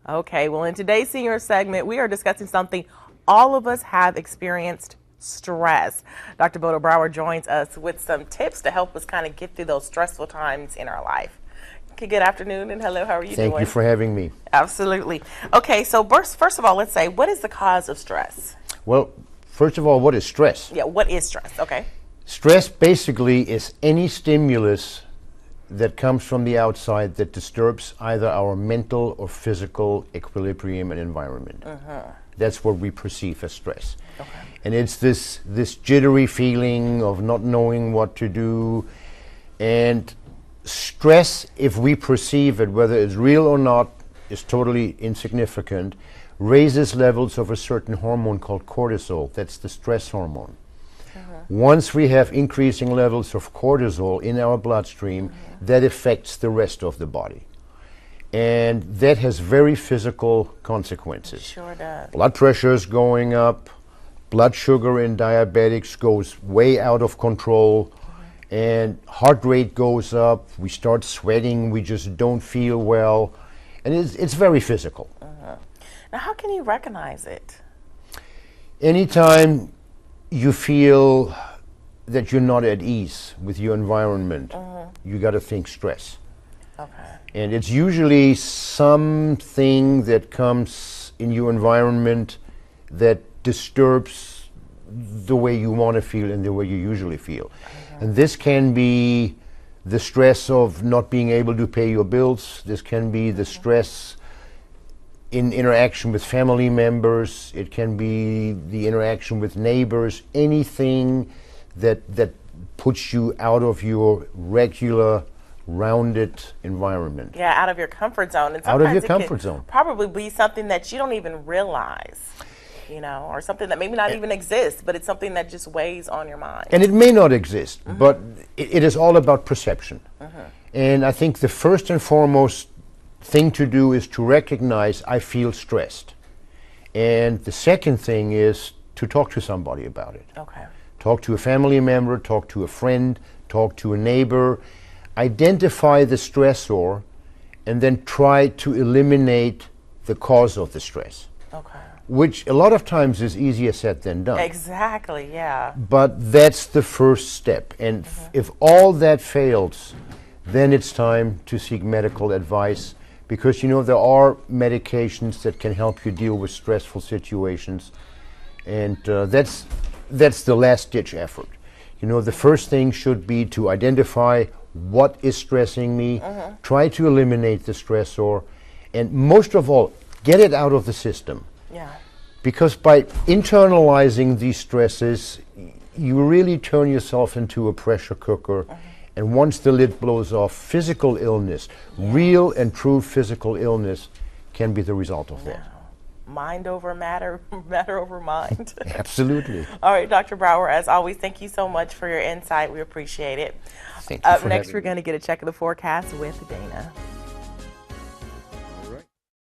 Okay, well, in today's senior segment, we are discussing something all of us have experienced: stress. Dr. Bodo Brauer joins us with some tips to help us kind of get through those stressful times in our life. Okay, good afternoon and hello, how are you doing? Thank you for having me. Absolutely. Okay, so first of all, let's say, what is the cause of stress? Well, first of all, what is stress? Yeah, what is stress? Okay. Stress basically is any stimulus that comes from the outside that disturbs either our mental or physical equilibrium and environment. That's what we perceive as stress. Okay. And it's this jittery feeling of not knowing what to do. And stress, if we perceive it, whether it's real or not, is totally insignificant, raises levels of a certain hormone called cortisol. That's the stress hormone. Once we have increasing levels of cortisol in our bloodstream, that affects the rest of the body. And that has very physical consequences. Sure does. Blood pressure is going up, blood sugar in diabetics goes way out of control, and heart rate goes up, we start sweating, we just don't feel well, and it's very physical. Now, how can you recognize it? Anytime you feel that you're not at ease with your environment, you got to think stress. Okay. And it's usually something that comes in your environment that disturbs the way you want to feel and the way you usually feel. And this can be the stress of not being able to pay your bills. This can be the stress in interaction with family members. It can be the interaction with neighbors. Anything that puts you out of your regular, rounded environment. Yeah, out of your comfort zone. And Out of your sometimes comfort zone. Probably be something that you don't even realize, you know, or something that maybe not even exists, but it's something that just weighs on your mind. And it may not exist, but it is all about perception. And I think the first and foremost thing to do is to recognize I feel stressed. And the second thing is to talk to somebody about it. Okay. Talk to a family member, talk to a friend, talk to a neighbor. Identify the stressor and then try to eliminate the cause of the stress. Okay. Which a lot of times is easier said than done. Exactly, yeah. But that's the first step. And if all that fails, then it's time to seek medical advice, because you know there are medications that can help you deal with stressful situations. And that's the last ditch effort. You know, the first thing should be to identify what is stressing me, try to eliminate the stressor, and most of all, get it out of the system. Yeah. Because by internalizing these stresses, you really turn yourself into a pressure cooker. And once the lid blows off, physical illness, real and true physical illness, can be the result of that. Mind over matter, matter over mind. Absolutely. All right, Dr. Brauer, as always, thank you so much for your insight. We appreciate it. Thank you Up for next, having we're me. going to get a check of the forecast with Dana.